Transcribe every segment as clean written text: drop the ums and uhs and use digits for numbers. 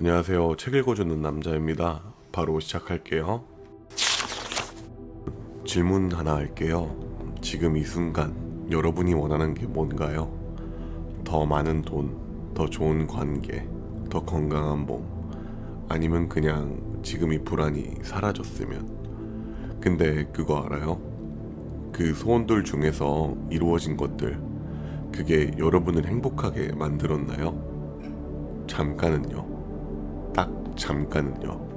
안녕하세요. 책 읽어주는 남자입니다. 바로 시작할게요. 질문 하나 할게요. 지금 이 순간 여러분이 원하는 게 뭔가요? 더 많은 돈, 더 좋은 관계, 더 건강한 몸, 아니면 그냥 지금 이 불안이 사라졌으면. 근데 그거 알아요? 그 소원들 중에서 이루어진 것들, 그게 여러분을 행복하게 만들었나요? 잠깐은요. 딱 잠깐은요.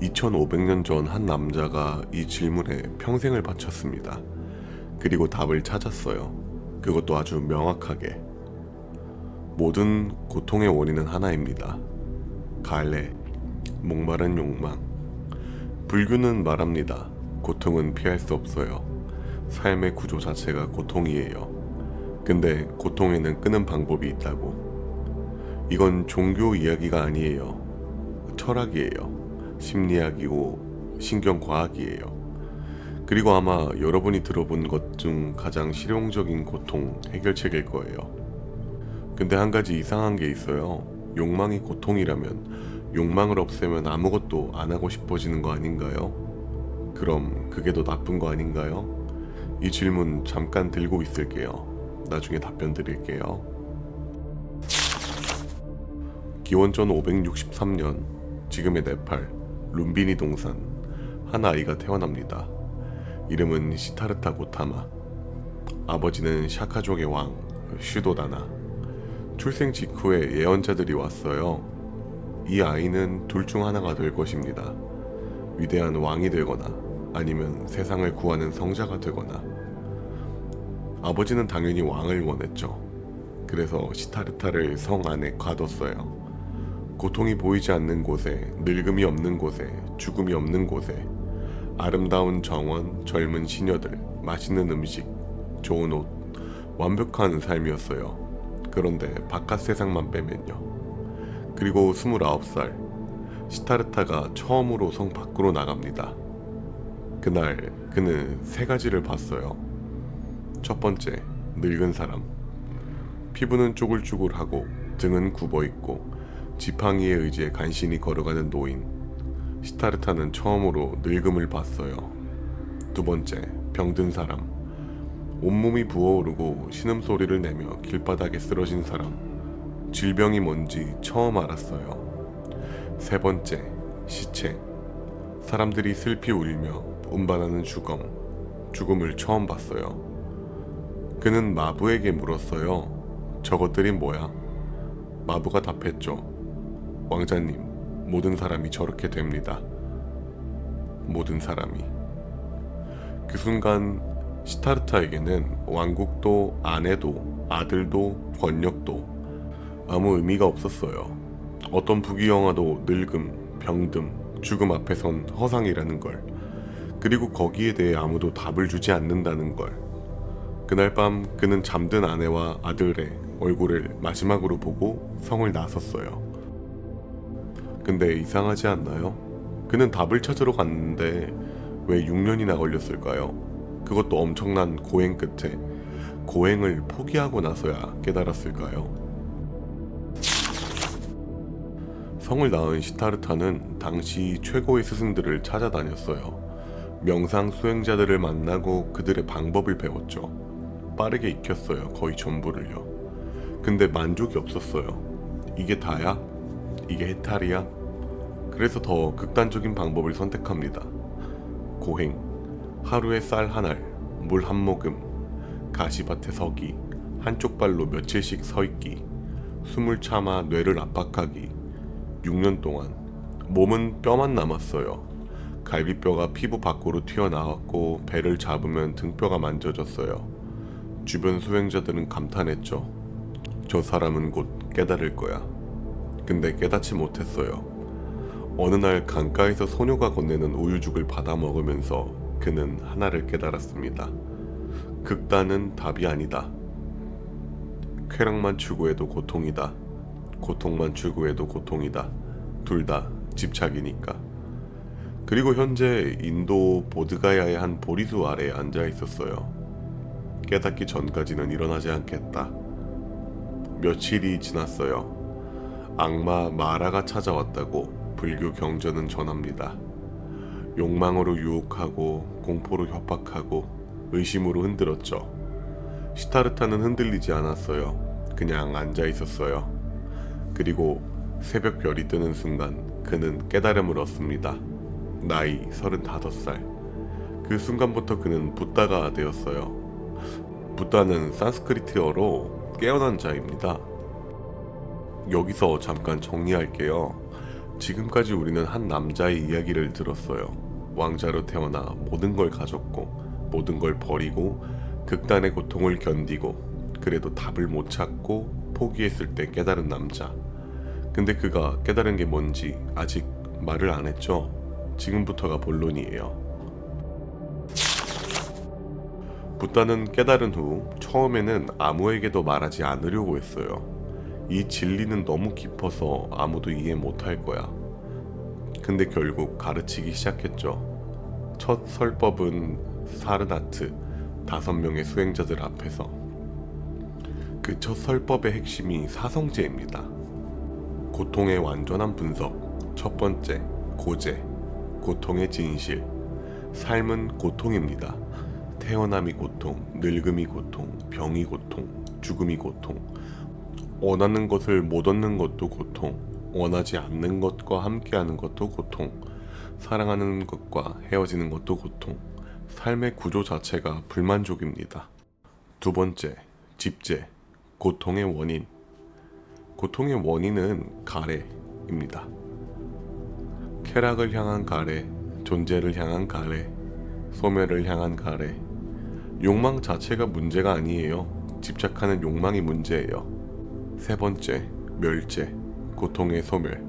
2500년 전 한 남자가 이 질문에 평생을 바쳤습니다. 그리고 답을 찾았어요. 그것도 아주 명확하게. 모든 고통의 원인은 하나입니다. 갈래, 목마른 욕망. 불교는 말합니다. 고통은 피할 수 없어요. 삶의 구조 자체가 고통이에요. 근데 고통에는 끄는 방법이 있다고. 이건 종교 이야기가 아니에요. 철학이에요. 심리학이고 신경과학이에요. 그리고 아마 여러분이 들어본 것 중 가장 실용적인 고통 해결책일 거예요. 근데 한 가지 이상한 게 있어요. 욕망이 고통이라면 욕망을 없애면 아무것도 안 하고 싶어지는 거 아닌가요? 그럼 그게 더 나쁜 거 아닌가요? 이 질문 잠깐 들고 있을게요. 나중에 답변 드릴게요. 기원전 563년 지금의 네팔 룸비니 동산 한 아이가 태어납니다. 이름은 시타르타 고타마. 아버지는 샤카족의 왕 슈도다나. 출생 직후에 예언자들이 왔어요. 이 아이는 둘 중 하나가 될 것입니다. 위대한 왕이 되거나 아니면 세상을 구하는 성자가 되거나. 아버지는 당연히 왕을 원했죠. 그래서 시타르타를 성 안에 가뒀어요. 고통이 보이지 않는 곳에, 늙음이 없는 곳에, 죽음이 없는 곳에, 아름다운 정원, 젊은 시녀들, 맛있는 음식, 좋은 옷, 완벽한 삶이었어요. 그런데 바깥 세상만 빼면요. 그리고 29살, 시타르타가 처음으로 성 밖으로 나갑니다. 그날 그는 세 가지를 봤어요. 첫 번째, 늙은 사람. 피부는 쪼글쪼글하고 등은 굽어있고 지팡이에 의지해 간신히 걸어가는 노인. 시타르타는 처음으로 늙음을 봤어요. 두 번째, 병든 사람. 온몸이 부어오르고 신음소리를 내며 길바닥에 쓰러진 사람. 질병이 뭔지 처음 알았어요. 세 번째, 시체. 사람들이 슬피 울며 운반하는 죽음을 처음 봤어요. 그는 마부에게 물었어요. 저것들이 뭐야? 마부가 답했죠. 왕자님, 모든 사람이 저렇게 됩니다. 모든 사람이. 그 순간 시타르타에게는 왕국도 아내도 아들도 권력도 아무 의미가 없었어요. 어떤 부귀영화도 늙음, 병듦, 죽음 앞에선 허상이라는 걸. 그리고 거기에 대해 아무도 답을 주지 않는다는 걸. 그날 밤 그는 잠든 아내와 아들의 얼굴을 마지막으로 보고 성을 나섰어요. 근데 이상하지 않나요? 그는 답을 찾으러 갔는데 왜 6년이나 걸렸을까요? 그것도 엄청난 고행 끝에 고행을 포기하고 나서야 깨달았을까요? 성을 낳은 시타르타는 당시 최고의 스승들을 찾아다녔어요. 명상 수행자들을 만나고 그들의 방법을 배웠죠. 빠르게 익혔어요. 거의 전부를요. 근데 만족이 없었어요. 이게 다야? 이게 해탈이야? 그래서 더 극단적인 방법을 선택합니다. 고행, 하루에 쌀 한 알, 물 한 모금, 가시밭에 서기, 한쪽 발로 며칠씩 서 있기, 숨을 참아 뇌를 압박하기. 6년 동안 몸은 뼈만 남았어요. 갈비뼈가 피부 밖으로 튀어나왔고 배를 잡으면 등뼈가 만져졌어요. 주변 수행자들은 감탄했죠. 저 사람은 곧 깨달을 거야. 근데 깨닫지 못했어요. 어느 날 강가에서 소녀가 건네는 우유죽을 받아 먹으면서 그는 하나를 깨달았습니다. 극단은 답이 아니다. 쾌락만 추구해도 고통이다. 고통만 추구해도 고통이다. 둘 다 집착이니까. 그리고 현재 인도 보드가야의 한 보리수 아래에 앉아 있었어요. 깨닫기 전까지는 일어나지 않겠다. 며칠이 지났어요. 악마 마라가 찾아왔다고 불교 경전은 전합니다. 욕망으로 유혹하고 공포로 협박하고 의심으로 흔들었죠. 시타르타는 흔들리지 않았어요. 그냥 앉아 있었어요. 그리고 새벽 별이 뜨는 순간 그는 깨달음을 얻습니다. 나이 35살. 그 순간부터 그는 붓다가 되었어요. 붓다는 산스크리트어로 깨어난 자입니다. 여기서 잠깐 정리할게요. 지금까지 우리는 한 남자의 이야기를 들었어요. 왕자로 태어나 모든 걸 가졌고 모든 걸 버리고 극단의 고통을 견디고 그래도 답을 못 찾고 포기했을 때 깨달은 남자. 근데 그가 깨달은 게 뭔지 아직 말을 안 했죠. 지금부터가 본론이에요. 붓다는 깨달은 후 처음에는 아무에게도 말하지 않으려고 했어요. 이 진리는 너무 깊어서 아무도 이해 못할 거야. 근데 결국 가르치기 시작했죠. 첫 설법은 사르나트 5명의 수행자들 앞에서. 그 첫 설법의 핵심이 사성제입니다. 고통의 완전한 분석. 첫 번째, 고제. 고통의 진실. 삶은 고통입니다. 태어남이 고통, 늙음이 고통, 병이 고통, 죽음이 고통. 원하는 것을 못 얻는 것도 고통, 원하지 않는 것과 함께하는 것도 고통, 사랑하는 것과 헤어지는 것도 고통. 삶의 구조 자체가 불만족입니다. 두 번째, 집제. 고통의 원인. 고통의 원인은 가래입니다. 쾌락을 향한 가래, 존재를 향한 가래, 소멸을 향한 가래. 욕망 자체가 문제가 아니에요. 집착하는 욕망이 문제예요. 세 번째, 멸제. 고통의 소멸.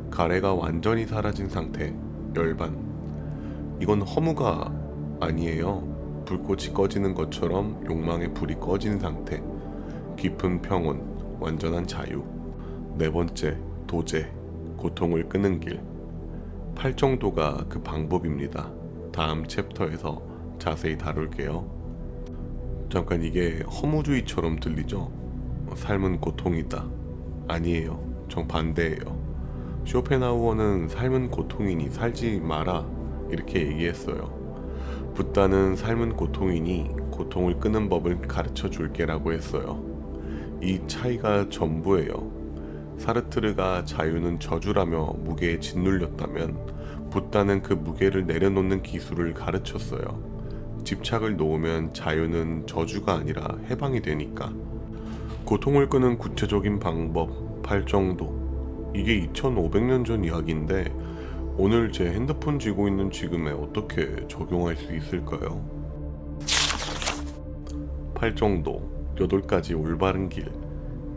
가래가 완전히 사라진 상태, 열반. 이건 허무가 아니에요. 불꽃이 꺼지는 것처럼 욕망의 불이 꺼진 상태. 깊은 평온, 완전한 자유. 네 번째, 도제. 고통을 끄는 길. 팔정도가 그 방법입니다. 다음 챕터에서 자세히 다룰게요. 잠깐 이게 허무주의처럼 들리죠? 삶은 고통이다. 아니에요. 정반대예요. 쇼펜하우어는 삶은 고통이니 살지 마라 이렇게 얘기했어요. 붓다는 삶은 고통이니 고통을 끄는 법을 가르쳐 줄게라고 했어요. 이 차이가 전부예요. 사르트르가 자유는 저주라며 무게에 짓눌렸다면 붓다는 그 무게를 내려놓는 기술을 가르쳤어요. 집착을 놓으면 자유는 저주가 아니라 해방이 되니까. 고통을 끄는 구체적인 방법, 팔정도. 이게 2500년 전 이야기인데 오늘 제 핸드폰 쥐고 있는 지금에 어떻게 적용할 수 있을까요? 팔정도, 8가지 올바른 길.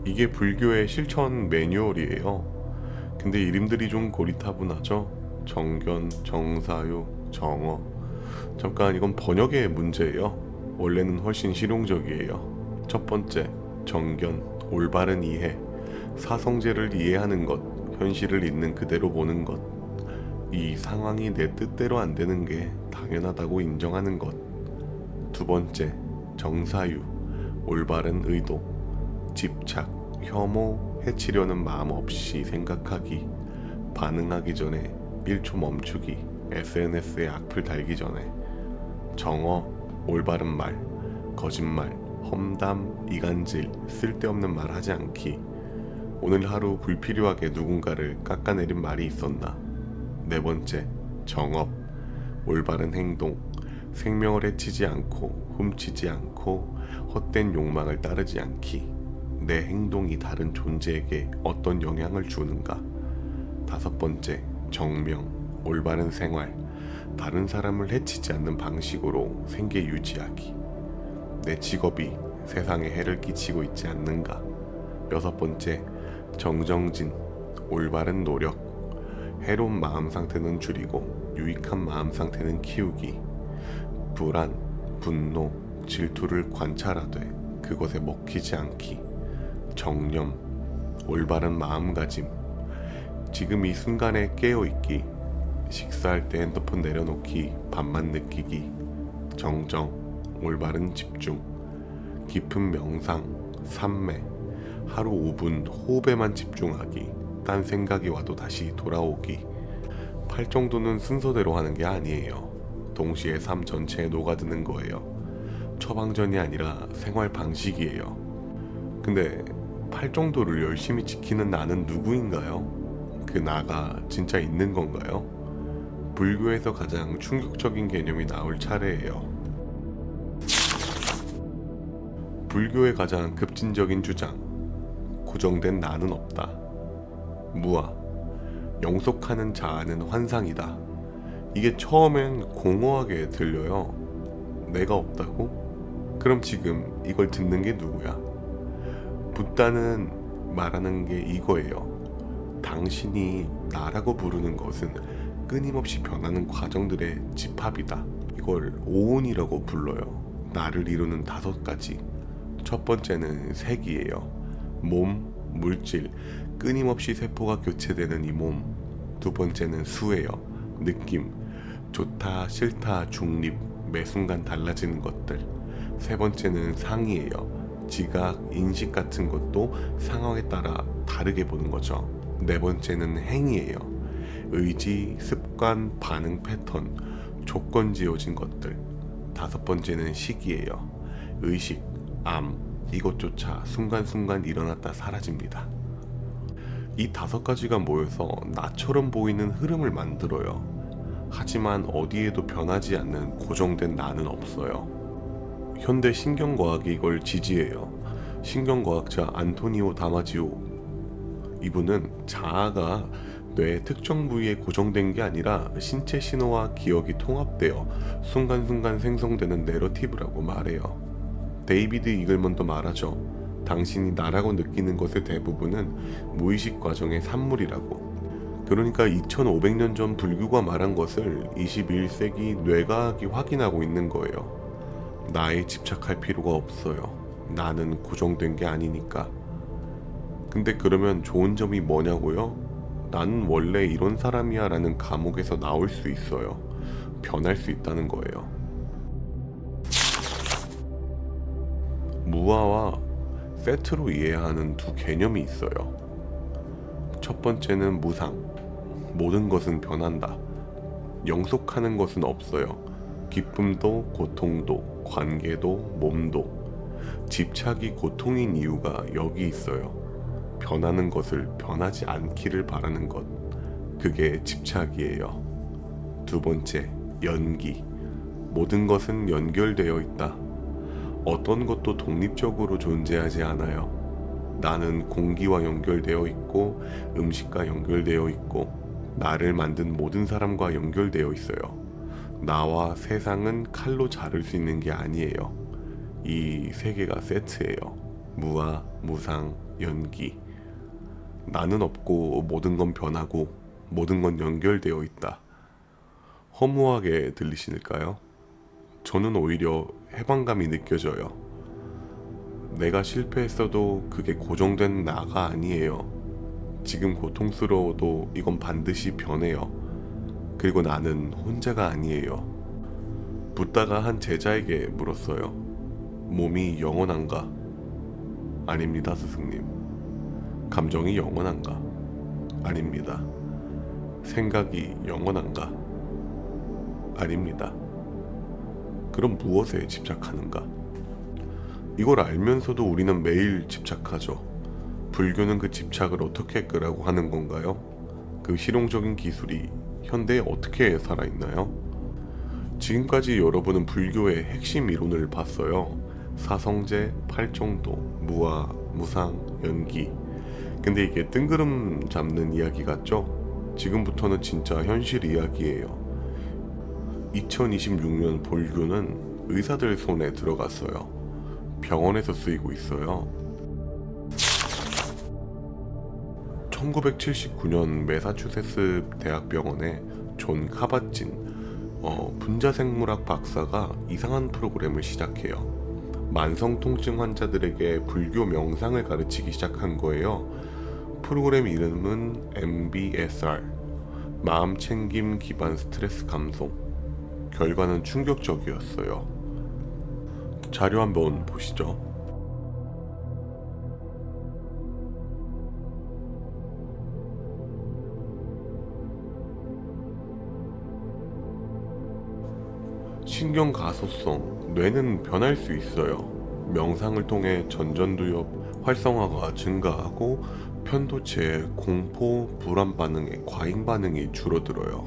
이게 불교의 실천 매뉴얼이에요. 근데 이름들이 좀 고리타분하죠? 정견, 정사유, 정어. 잠깐 이건 번역의 문제예요. 원래는 훨씬 실용적이에요. 첫 번째, 정견, 올바른 이해. 사성제를 이해하는 것, 현실을 있는 그대로 보는 것. 이 상황이 내 뜻대로 안 되는 게 당연하다고 인정하는 것. 두 번째, 정사유, 올바른 의도. 집착, 혐오, 해치려는 마음 없이 생각하기. 반응하기 전에 1초 멈추기. SNS에 악플 달기 전에. 정어, 올바른 말. 거짓말, 험담, 이간질, 쓸데없는 말 하지 않기. 오늘 하루 불필요하게 누군가를 깎아내린 말이 있었나. 네 번째, 정업, 올바른 행동. 생명을 해치지 않고 훔치지 않고 헛된 욕망을 따르지 않기. 내 행동이 다른 존재에게 어떤 영향을 주는가. 다섯 번째, 정명, 올바른 생활. 다른 사람을 해치지 않는 방식으로 생계 유지하기. 내 직업이 세상에 해를 끼치고 있지 않는가. 여섯 번째, 정정진, 올바른 노력. 해로운 마음 상태는 줄이고 유익한 마음 상태는 키우기. 불안, 분노, 질투를 관찰하되 그것에 먹히지 않기. 정념, 올바른 마음가짐. 지금 이 순간에 깨어있기. 식사할 때 핸드폰 내려놓기, 밥만 느끼기. 정정, 올바른 집중. 깊은 명상, 삼매. 하루 5분 호흡에만 집중하기, 딴 생각이 와도 다시 돌아오기. 팔정도는 순서대로 하는 게 아니에요. 동시에 삶 전체에 녹아드는 거예요. 처방전이 아니라 생활 방식이에요. 근데 팔정도를 열심히 지키는 나는 누구인가요? 그 나가 진짜 있는 건가요? 불교에서 가장 충격적인 개념이 나올 차례예요. 불교의 가장 급진적인 주장, 고정된 나는 없다. 무아, 영속하는 자아는 환상이다. 이게 처음엔 공허하게 들려요. 내가 없다고? 그럼 지금 이걸 듣는 게 누구야? 붓다는 말하는 게 이거예요. 당신이 나라고 부르는 것은 끊임없이 변하는 과정들의 집합이다. 이걸 오온이라고 불러요. 나를 이루는 5가지. 첫 번째는 색이에요. 몸, 물질, 끊임없이 세포가 교체되는 이 몸. 두 번째는 수예요. 느낌, 좋다, 싫다, 중립, 매 순간 달라지는 것들. 세 번째는 상이에요. 지각, 인식 같은 것도 상황에 따라 다르게 보는 거죠. 네 번째는 행이에요. 의지, 습관, 반응 패턴, 조건 지어진 것들. 다섯 번째는 식이에요. 의식, 암, 이것조차 순간순간 일어났다 사라집니다. 이 5가지가 모여서 나처럼 보이는 흐름을 만들어요. 하지만 어디에도 변하지 않는 고정된 나는 없어요. 현대 신경과학이 이걸 지지해요. 신경과학자 안토니오 다마지오, 이분은 자아가 뇌 특정 부위에 고정된 게 아니라 신체 신호와 기억이 통합되어 순간순간 생성되는 내러티브라고 말해요. 데이비드 이글먼도 말하죠. 당신이 나라고 느끼는 것의 대부분은 무의식 과정의 산물이라고. 그러니까 2500년 전 불교가 말한 것을 21세기 뇌과학이 확인하고 있는 거예요. 나에 집착할 필요가 없어요. 나는 고정된 게 아니니까. 근데 그러면 좋은 점이 뭐냐고요? 나는 원래 이런 사람이야 라는 감옥에서 나올 수 있어요. 변할 수 있다는 거예요. 무아와 세트로 이해해야 하는 두 개념이 있어요. 첫 번째는 무상, 모든 것은 변한다. 영속하는 것은 없어요. 기쁨도 고통도 관계도 몸도. 집착이 고통인 이유가 여기 있어요. 변하는 것을 변하지 않기를 바라는 것, 그게 집착이에요. 두 번째, 연기, 모든 것은 연결되어 있다. 어떤 것도 독립적으로 존재하지 않아요. 나는 공기와 연결되어 있고 음식과 연결되어 있고 나를 만든 모든 사람과 연결되어 있어요. 나와 세상은 칼로 자를 수 있는 게 아니에요. 이 세 개가 세트예요. 무아, 무상, 연기. 나는 없고 모든 건 변하고 모든 건 연결되어 있다. 허무하게 들리시는가요? 저는 오히려 해방감이 느껴져요. 내가 실패했어도 그게 고정된 나가 아니에요. 지금 고통스러워도 이건 반드시 변해요. 그리고 나는 혼자가 아니에요. 붓다가 한 제자에게 물었어요. 몸이 영원한가? 아닙니다, 스승님. 감정이 영원한가? 아닙니다. 생각이 영원한가? 아닙니다. 그럼 무엇에 집착하는가? 이걸 알면서도 우리는 매일 집착하죠. 불교는 그 집착을 어떻게 끄라고 하는 건가요? 그 실용적인 기술이 현대에 어떻게 살아있나요? 지금까지 여러분은 불교의 핵심 이론을 봤어요. 사성제, 팔정도, 무아, 무상, 연기. 근데 이게 뜬구름 잡는 이야기 같죠? 지금부터는 진짜 현실 이야기예요. 2026년 불교는 의사들 손에 들어갔어요. 병원에서 쓰이고 있어요. 1979년 매사추세츠 대학병원의 존 카바진 분자생물학 박사가 이상한 프로그램을 시작해요. 만성통증 환자들에게 불교 명상을 가르치기 시작한 거예요. 프로그램 이름은 MBSR, 마음챙김 기반 스트레스 감소. 결과는 충격적이었어요. 자료 한번 보시죠. 신경 가소성, 뇌는 변할 수 있어요. 명상을 통해 전전두엽 활성화가 증가하고 편도체의 공포, 불안 반응의 과잉 반응이 줄어들어요.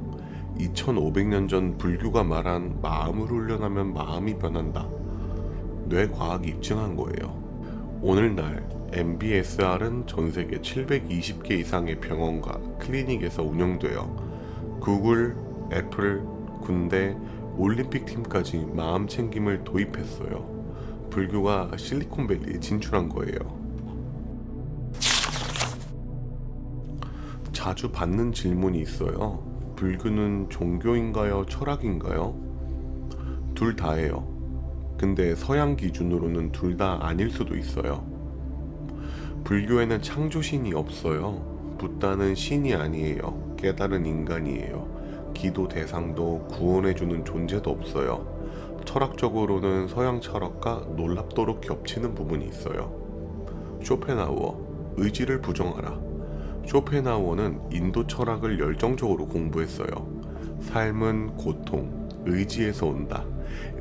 2500년 전 불교가 말한 마음을 훈련하면 마음이 변한다. 뇌과학이 입증한 거예요. 오늘날 MBSR은 전 세계 720개 이상의 병원과 클리닉에서 운영되어 구글, 애플, 군대, 올림픽 팀까지 마음 챙김을 도입했어요. 불교가 실리콘밸리에 진출한 거예요. 자주 받는 질문이 있어요. 불교는 종교인가요? 철학인가요? 둘 다예요. 근데 서양 기준으로는 둘 다 아닐 수도 있어요. 불교에는 창조신이 없어요. 붓다는 신이 아니에요. 깨달은 인간이에요. 기도 대상도 구원해주는 존재도 없어요. 철학적으로는 서양 철학과 놀랍도록 겹치는 부분이 있어요. 쇼펜하우어, 의지를 부정하라. 쇼펜하우어는 인도 철학을 열정적으로 공부했어요. 삶은 고통, 의지에서 온다.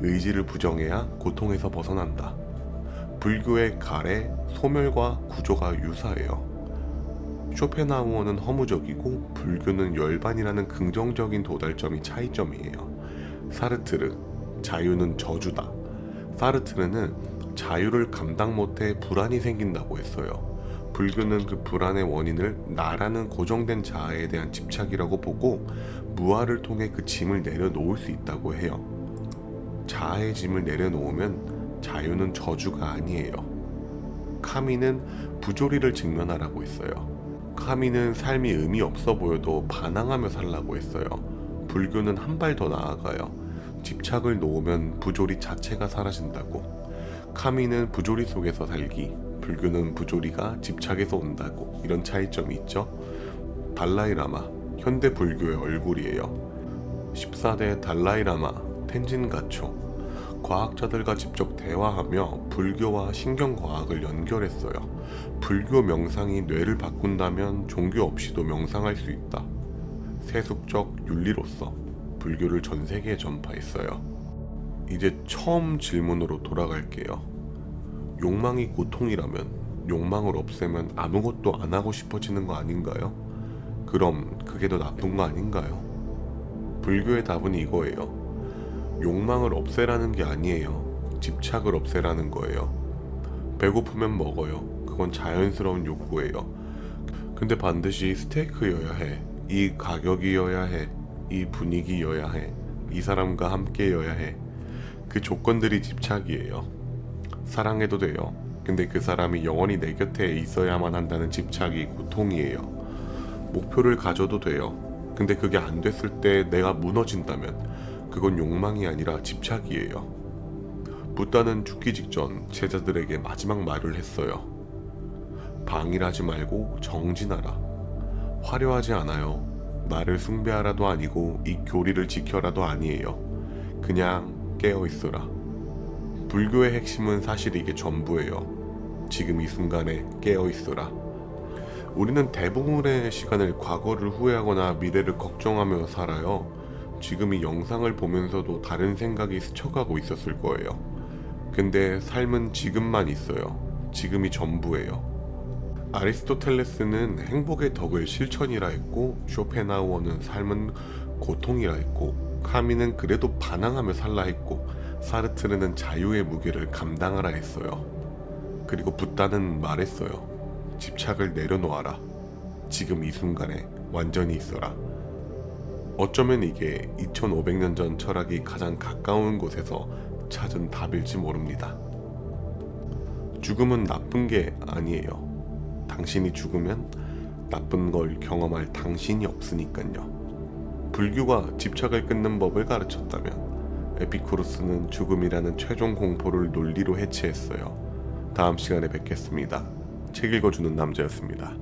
의지를 부정해야 고통에서 벗어난다. 불교의 가래, 소멸과 구조가 유사해요. 쇼펜하우어는 허무적이고 불교는 열반이라는 긍정적인 도달점이 차이점이에요. 사르트르, 자유는 저주다. 사르트르는 자유를 감당 못해 불안이 생긴다고 했어요. 불교는 그 불안의 원인을 나라는 고정된 자아에 대한 집착이라고 보고 무아를 통해 그 짐을 내려놓을 수 있다고 해요. 자아의 짐을 내려놓으면 자유는 저주가 아니에요. 카미는 부조리를 직면하라고 했어요. 카미는 삶이 의미 없어 보여도 반항하며 살라고 했어요. 불교는 한 발 더 나아가요. 집착을 놓으면 부조리 자체가 사라진다고. 카미는 부조리 속에서 살기, 불교는 부조리가 집착에서 온다고. 이런 차이점이 있죠. 달라이라마, 현대 불교의 얼굴이에요. 14대 달라이라마 텐진가초, 과학자들과 직접 대화하며 불교와 신경과학을 연결했어요. 불교 명상이 뇌를 바꾼다면 종교 없이도 명상할 수 있다. 세속적 윤리로서 불교를 전 세계에 전파했어요. 이제 처음 질문으로 돌아갈게요. 욕망이 고통이라면 욕망을 없애면 아무것도 안 하고 싶어지는 거 아닌가요? 그럼 그게 더 나쁜 거 아닌가요? 불교의 답은 이거예요. 욕망을 없애라는 게 아니에요. 집착을 없애라는 거예요. 배고프면 먹어요. 그건 자연스러운 욕구예요. 근데 반드시 스테이크여야 해. 이 가격이어야 해. 이 분위기여야 해. 이 사람과 함께여야 해. 그 조건들이 집착이에요. 사랑해도 돼요. 근데 그 사람이 영원히 내 곁에 있어야만 한다는 집착이 고통이에요. 목표를 가져도 돼요. 근데 그게 안 됐을 때 내가 무너진다면 그건 욕망이 아니라 집착이에요. 붓다는 죽기 직전 제자들에게 마지막 말을 했어요. 방일하지 말고 정진하라. 화려하지 않아요. 나를 숭배하라도 아니고 이 교리를 지켜라도 아니에요. 그냥 깨어있어라. 불교의 핵심은 사실 이게 전부예요. 지금 이 순간에 깨어있어라. 우리는 대부분의 시간을 과거를 후회하거나 미래를 걱정하며 살아요. 지금 이 영상을 보면서도 다른 생각이 스쳐가고 있었을 거예요. 근데 삶은 지금만 있어요. 지금이 전부예요. 아리스토텔레스는 행복의 덕을 실천이라 했고, 쇼펜하우어는 삶은 고통이라 했고, 카미는 그래도 반항하며 살라 했고, 사르트르는 자유의 무게를 감당하라 했어요. 그리고 붓다는 말했어요. 집착을 내려놓아라. 지금 이 순간에 완전히 있어라. 어쩌면 이게 2500년 전 철학이 가장 가까운 곳에서 찾은 답일지 모릅니다. 죽음은 나쁜 게 아니에요. 당신이 죽으면 나쁜 걸 경험할 당신이 없으니까요. 불교가 집착을 끊는 법을 가르쳤다면 에피쿠로스는 죽음이라는 최종 공포를 논리로 해체했어요. 다음 시간에 뵙겠습니다. 책 읽어주는 남자였습니다.